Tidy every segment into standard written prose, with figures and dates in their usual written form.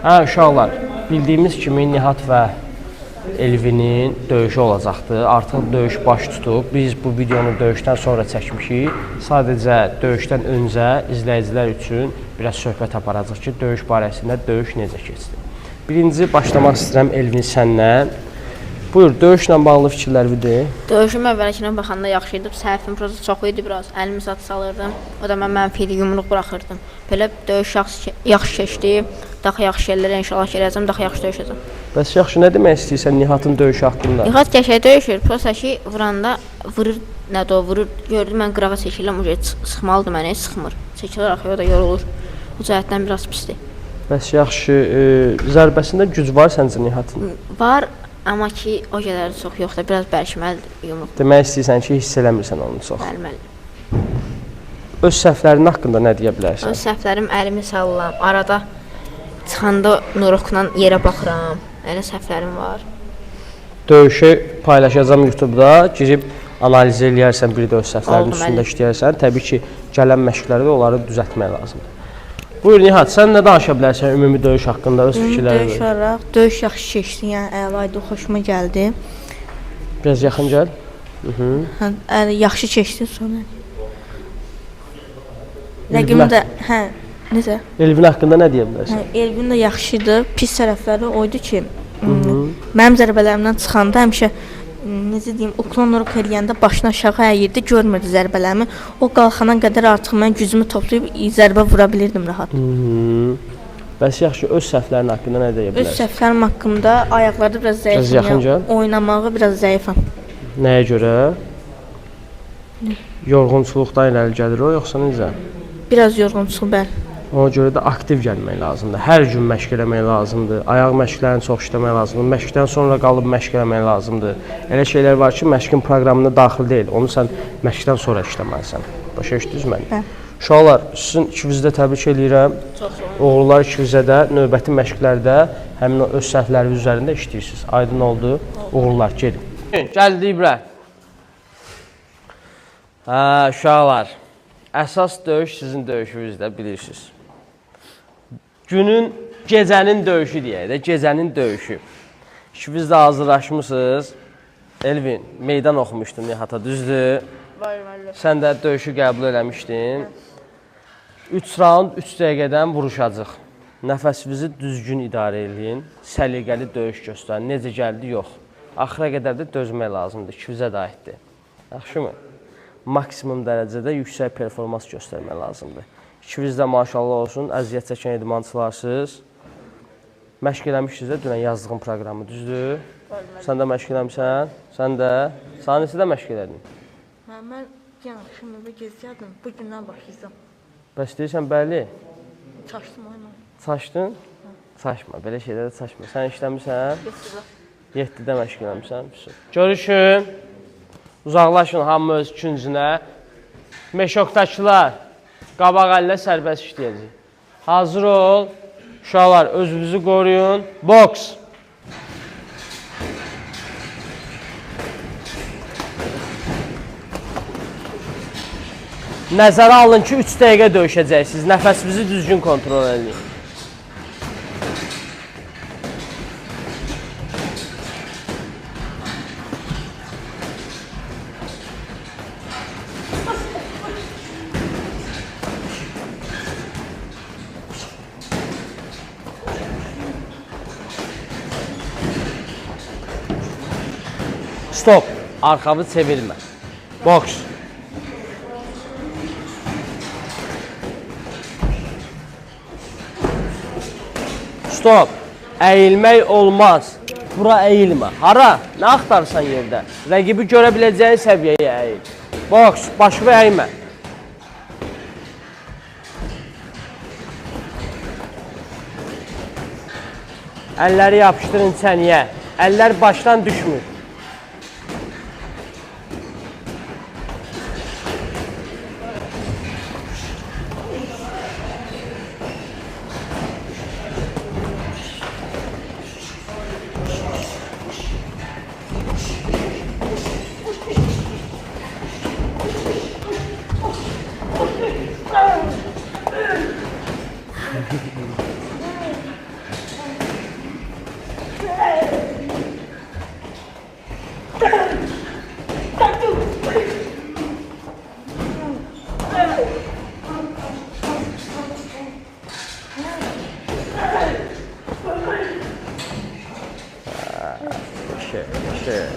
Hə, uşaqlar, bildiyimiz kimi Nihat və Elvinin döyüşü olacaqdır. Artıq döyüş baş tutub. Biz bu videonu döyüşdən sonra çəkmişik. Sadəcə döyüşdən öncə izləyicilər üçün biraz söhbət aparacaq ki, döyüş barəsində döyüş necə keçdi. Birinci başlamaq istəyirəm Elvin səndən. Buyur, döyüşlə bağlı fikirlərini de. Döyüşüm əvvəlkinə baxanda yaxşı idi. Səhvim proza çox idi biraz. Əlimi sat salırdım. O da mən mənfi yumruq buraxırdım. Belə döyüş yaxşı keçdi. Daha yaxşı şeylərə inşallah gələcəm, daha yaxşı döyüşəcəm. Bəs yaxşı, nə demək istəyirsən Nihatın döyüşü haqqında? Nihat qəşəng döyüşür. Prosta ki, vuranda vurur, nədə o vurur. Gördüm mən qırağa çəkiləm, o sıxmalıdır məni, sıxmır. Çəkilir axı, o da yorulur. Bu cəhətdən biraz pisdir. Bəs yaxşı, zərbəsində güc var səncə Nihatın? Var, amma ki, o qədər çox yoxdur. Biraz bərkiməlidir yumruq. Demək istəyirsən ki, hiss eləmirsən onu çox. Bəli. Öz səhvlərin haqqında nə deyə bilərsən? Öz səhvlərim əlimi sallam. Arada çıxanda nuruqla yerə baxıram. Elə səhvlərim var. Döyüşü paylaşacağım YouTube-da, girib analiz eləyərsən, bir də öz səhvlərinin üstündə işləyərsən. Təbii ki, gələn məşqlərdə onları düzəltmək lazımdır. Buyur Nihat, sən nə danışa bilərsən ümumi döyüş haqqında, öz fikirlərini? Döyüş olaraq, döyüş yaxşı keçdi, yəni əlaydı, xoşuma gəldi. Biraz yaxın gəl. Yaxşı keçdi sonra. Rəqibim də, necə? Elvin haqqında nə deyə bilərsən? Elvin də yaxşıdır, pis tərəfləri oydu ki, mənim zərbələrimdən çıxanda həmişə, necə deyim, uklonluq eləyəndə başını aşağı əyirdi, görmürdü zərbələrimi. O qalxana qədər artıq mən gücümü toplayıb zərbə vura bilirdim rahat. Bəs yaxşı, öz səhvlərin haqqında nə deyə bilərsən? Öz səhvlərim haqqında ayaqlarda biraz zəifəm, oynamağı biraz zəifəm. Nəyə görə? Yorğunçuluqdan irəli gəlir o, yoxsa necə? Biraz yorğunçuluq, bəli. Ona görə də aktiv gəlmək lazımdır. Hər gün məşq eləmək lazımdır. Ayaq məşqlərini çox işləmək lazımdır. Məşqdən sonra qalıb məşq eləmək lazımdır. Elə şeylər var ki, məşqin proqramına daxil deyil. Onu sən məşqdən sonra işləməlisən. Başa düşdünüz məni? Hə. Uşaqlar, sizin ikinizi də təbrik edirəm. Oğullar ikinizə də növbəti məşqlərdə həmin o öz səhvləri üzərində işləyirsiniz. Aydın oldu. Oğullar, gelin. Gəldi İbrə. Hə, uşaqlar. Əsas döyüş sizin döyüşünüzdə, bilirsiniz. Günün, gecənin döyüşü deyək də, gecənin döyüşü. İkiniz də hazırlaşmışsınız. Elvin, meydan oxumuşdun Nihata, düzdür? Sən də döyüşü qəbul eləmişdin. 3 raund 3 dəqiqədən vuruşacaq. Nəfəsinizi düzgün idarə edin, səliqəli döyüş göstərin. Necə gəldi, yox. Axıra qədər də dözmək lazımdır, ikinizə də aiddir. Yaxşı mı? Maksimum dərəcədə yüksək performans göstərmək lazımdır. İkiniz də maşallah olsun, əziyyət çəkən idmançılarsınız. Məşq eləmişsiniz də dünən yazdığım proqramı, düzdür? Sən də məşq eləmişsən, sən də. Sanisi də məşq elədin. Mən axşam evə gezərdim, bu gündən başlayacağam. Bəs deyirsən, bəli. Çaşdım oyna. Çaşdın? Çaşma, belə şeylərdə çaşma. Sən işləmişsən? 7-də məşq eləmişsən. Görüşün. Uzaqlaşın hamı öz küncünə. Meşokdakılar, qabaq əllə sərbəst işləyəcək. Hazır ol. Uşaqlar, özünüzü qoruyun. Boks. Nəzərə alın ki, 3 dəqiqə döyüşəcəksiniz. Nəfəsinizi düzgün kontrol edin. Stop. Arxavı çevirmə. Boks. Stop. Əyilmək olmaz. Bura əyilmə. Hara? Nə axtarsan yerdə? Rəqibi görə biləcəyin səviyyəyə əyil. Boks. Başını əymə. Əlləri yapışdırın çəniyə. Əllər başdan düşmür. yaxşı.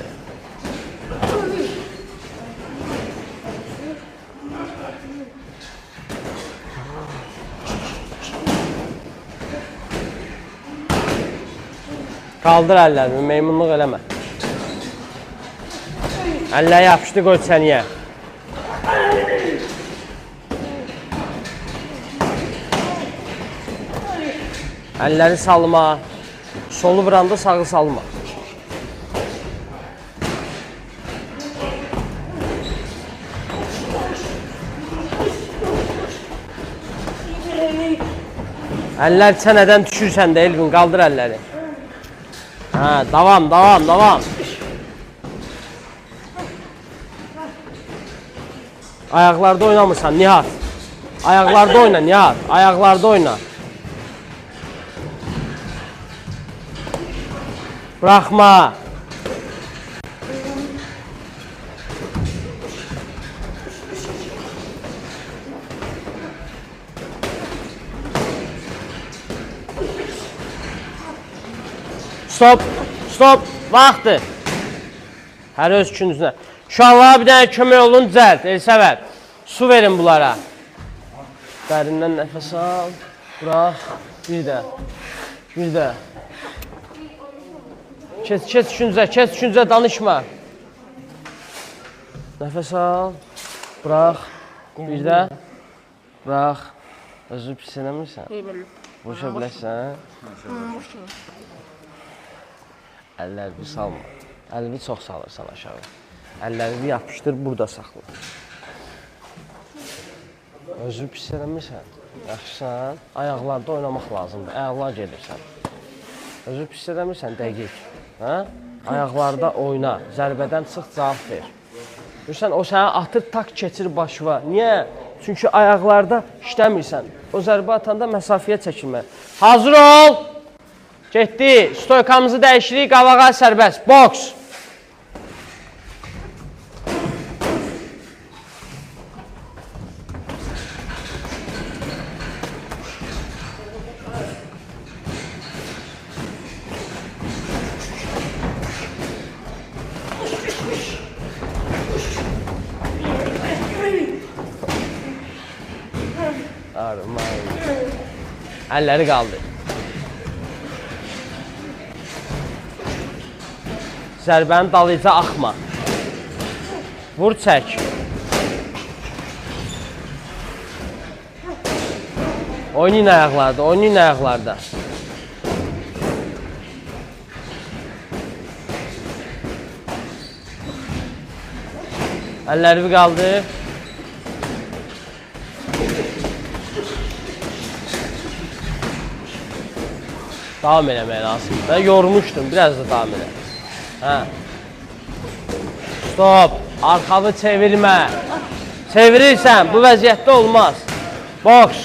Qaldır əllərini, meymunluq eləmə. Əlləri yapışdı, qoy çəniyə. Əlləri salma. Solu vuranda sağı salma. Əllər çənədən düşürsən də Elvin, qaldır əlləri. Hə, davam. Ayaqlarda oynamırsan Nihat. Ayaqlarda oyna Nihat, ayaqlarda oyna. Bıraxma. Stop, vaxtdır. Hər öz üçünüzünə. Uşaqlara bir dənə kömək olun, düzəlt, Elsəvər. Su verin bunlara. Dərindən nəfəs al, bırax, bir də. Kes üçünüzə, danışma. Nəfəs al, bırax, bir də, bırax. Özü pis eləmirsən? Boşa bilərsən? Əlləri bir salma. Əlini çox salırsan aşağı. Əllərini yapışdır, burada saxla. Özü pis eləmirsən? Yaxşısan? Ayaqlarda oynamaq lazımdır. Ayaqlar gedirsən. Özü pis eləmirsən, dəqiq. Ayaqlarda oyna. Zərbədən çıx, cavab ver. Görürsən, o sənə atır, tak keçir başıva. Niyə? Çünki ayaqlarda işləmirsən. O zərbə atanda məsafəyə çəkilmə. Hazır ol! Getdi. Stoykamızı dəyişirik, qavağa sərbəst. Boks! Əlləri qaldı. Zərbənin dalıca axma. Vur, çək. Oynayın ayaqlarda. Əlləri bir qaldı. Davam eləmək lazım. Mən yormuşdum, biraz da davam elə. Stop, arxavı çevirmə. Çevirirsən, bu vəziyyətdə olmaz. Boks.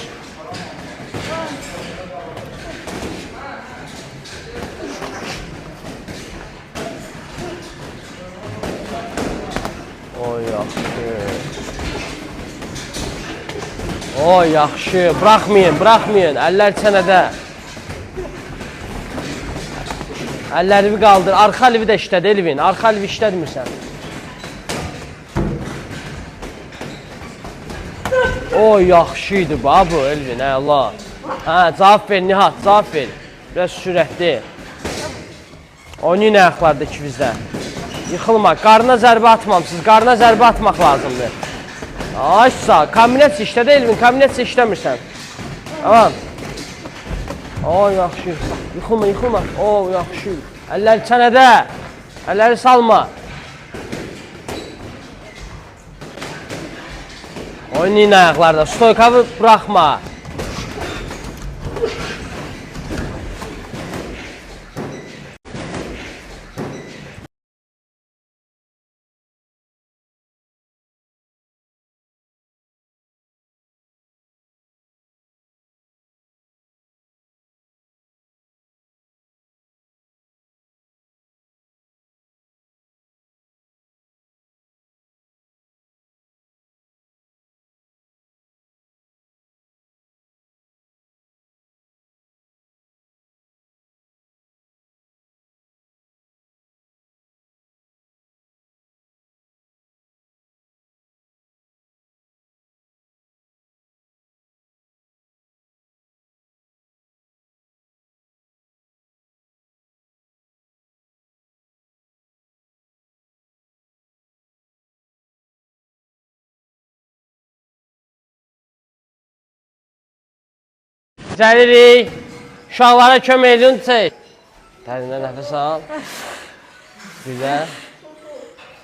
O, yaxşı. Bıraxmayın. Əllər çənədə. Əlləri qaldır. Arxa əlvi də işlədi, Elvin. Arxa əlvi işlədmirsən. O, yaxşıydı bu, Elvin. Allah. Cavab ver, Nihat. Cavab ver. Biraz sürətli. Oynayın ayaqlarda ikimizdə. Yıxılma. Qarına zərbə atmamsınız. Qarına zərbə atmaq lazımdır. Aşsa. Kombinasiya işlədi, Elvin. Kombinasiya işləmirsən. Tamam. O, yaxşı. Yıxılma. O, yaxşı. Əlləri çənədə. Əlləri salma. Oynayın ayaqlarda. Stoykavı bıraxma. Düzəlirik. Uşaqlara kömək edin, çək. Dərindən nəfəs al. Bir də.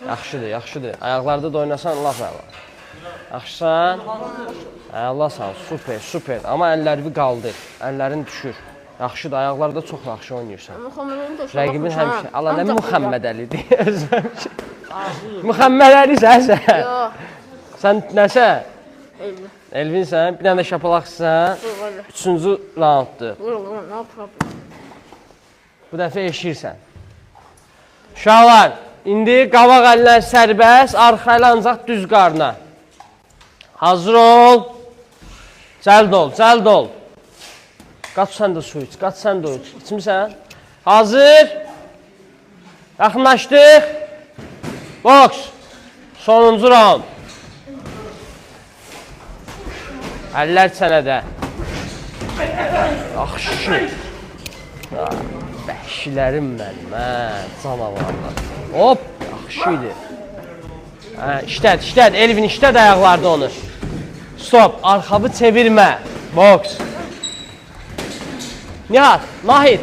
Yaxşıdır, yaxşıdır. Ayaqlarda da oynasan, laf əla. Yaxşısan? Əlasan, super, super. Amma əllərini qaldır, əllərin düşür. Yaxşıdır, ayaqlarda çox yaxşı oynayırsan. Rəqibin həmişə. Allah, nə Muhammed Əlidir? Muhammed Əli sənsən? Yox. Sən nəsə? Elvin. Elvinsən, bir dənə də şapalaqsın. Üçüncü raunddur. Bu dəfə eşirsən. Uşaqlar, indi qabaq əllər sərbəst, arxa əl ancaq düz qarna. Hazır ol. Cəld ol, cəld ol. Qaç sən də su iç, qaç sən də iç. İçmirsən? Hazır. Yaxınlaşdıq. Boks. Sonuncu raund. Əllər çənədə. Yaxşı. Bəhşilərim mənim, canavarlar. Hop, yaxşıydı. İşləd, Elvin işləd ayaqlarda onu. Stop, arxabı çevirmə. Boks. Nihat, Nahid.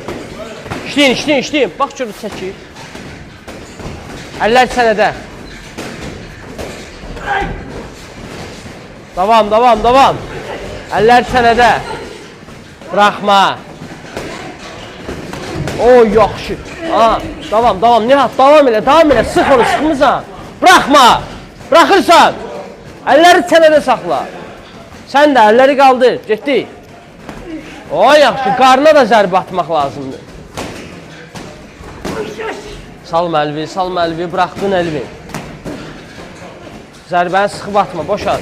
İşləyin. Bax, görür, çəkir. Əllər çənədə. Davam. Əllər çənədə. Buraxma. O, yaxşı. Davam. Nihat, davam elə. Sıx onu, sıxmısan. Buraxma. Buraxırsan. Əlləri çənədə saxla. Sən də əlləri qaldır. Getdik. O, yaxşı. Qarına da zərbə atmaq lazımdır. Salma əlvi. Buraxdın əlvi. Zərbəni sıxıb atma, boşad.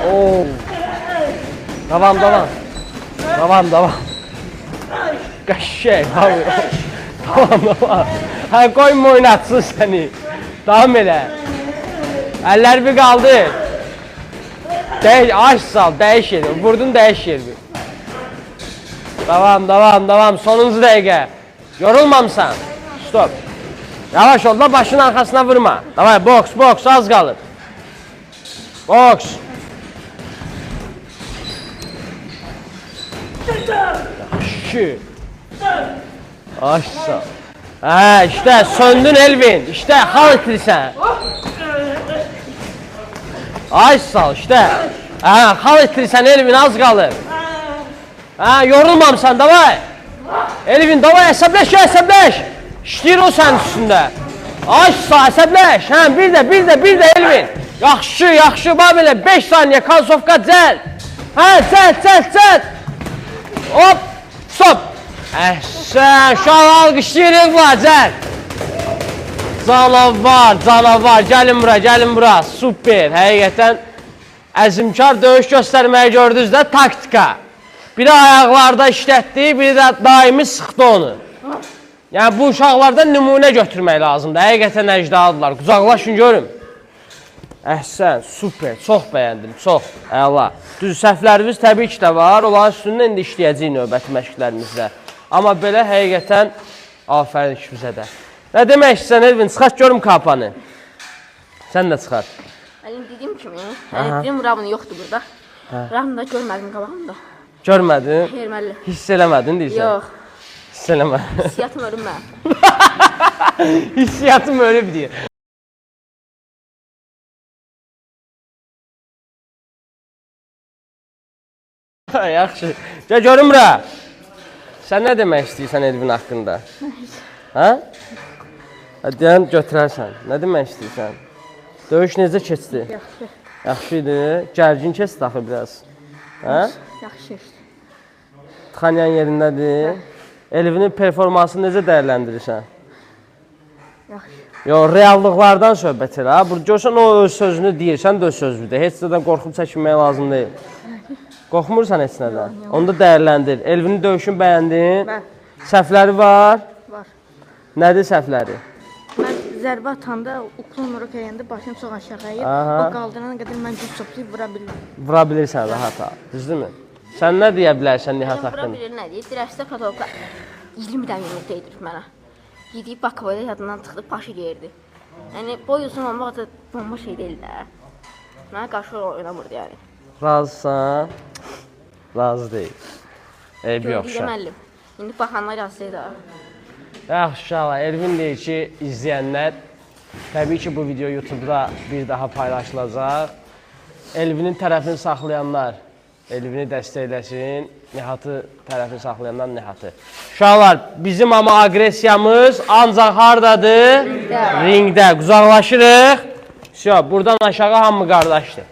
Oo. Davam. Qəşəng, davam. Qoyma oynatsın səni. Davam elə. Əllər bir qaldır. Aç sal, dəyiş yeri. Vurdun, dəyiş yeri. Davam. Sonuncu dəqiqə. Yorulmamısan. Stop. Yavaş ol da başının arxasına vurma. Davay, boks, az qalır. Boks. Yaxşı. Aşsa. İşte söndün Elvin. İşte hal etirsən. Aşsa işte. Hal etirsən Elvin, az qalır. Yorulmamısan, davay. Elvin, davay, əsəbləş. İşləyir o sənin üstündə. Aşsa, əsəbləş. Bir də Elvin. Yaxşı. Bax belə 5 saniyə kalsovka cəld. Cəld. Hop, stop. Əhsən, uşaq alqışlayırıq var, cəld. Canavar, gəlin bura, super. Həqiqətən əzimkar döyüş göstərməyi gördünüz də, taktika. Biri ayaqlarda işlətdi, biri də daimi sıxdı onu. Yəni, bu uşaqlardan nümunə götürmək lazımdır. Həqiqətən əcdadırlar, qucaqlaşın, görün. Əhsən, super, çox bəyəndim, çox, əla. Düz səhvlərimiz təbii ki də var, onların üstündə indi işləyəcəyik növbəti məşqlərimizdə. Amma belə həqiqətən afərin ki bizə də. Nə demək istəyirsən Elvin, çıxart görüm kapanı. Sən də çıxart. Əlim dediyim kimi, dediyim Ravın yoxdur burada. Ravını da görmədim qabağımda. Görmədin? Erməli. Hiss eləmədin deyirsən? Yox. Hiss eləmədin. Hissiyatım ölüm mən. Hissiyatım ölüb deyir. Yaxşı. Gəl görüm bura. Sən nə demək istəyirsən Elvin haqqında? Deyən götürərsən. Nə demək istəyirsən? Döyüş necə keçdi? Yaxşı. Yaxşı idi. Gərgin keçdi axı biraz. Hə? Yaxşı keçdi. Tıxanyan yerindədir. Elvinin performansını necə dəyərləndirirsən? Yaxşı. Yox, reallıqlardan söhbət elə. Burada görsən o öz sözünü deyir, sən də öz sözünü. Heç nədən qorxub çəkinmək lazım deyil. Qorxmursan heç nədən. Onu da dəyərləndir. Elvinin döyüşünü bəyəndin. Bəli. Səhvləri var. Var. Nədir səhvləri? Mən zərbə atanda uklon olaraq eləyəndə başım çox aşağı əyir. Aha. O qaldırana qədər mən güc toplayıb vura bilmirəm. Vura bilirsən rahat ha. Düzdürmü? Sən nə deyə bilərsən Nihat Bura haqqında? bilir nə deyir? Dirəşdə katologlar 20 dən yumruq deyir mənə. Yediyi bakavoyda yadından çıxdı, başı yerdi. Yəni boy uzun olmaq da bomba şey deyil də. Mənə qarşı oynamırdı yəni. Razısan? Razı deyil. Eyb yox Gördük şah. müəllim. İndi baxanlar yazsaydı. Yaxşı uşaqlar, Elvin deyir ki, izləyənlər, təbii ki, bu video YouTube'da bir daha paylaşılacaq. Elvinin tərəfini saxlayanlar Elvini dəstəkləsin, Nihatı tərəfini saxlayanlar Nihatı. Uşaqlar, bizim amma aqressiyamız ancaq hardadır? Ringdə. Quzaqlaşırıq. Buradan aşağı hamı qardaşdır.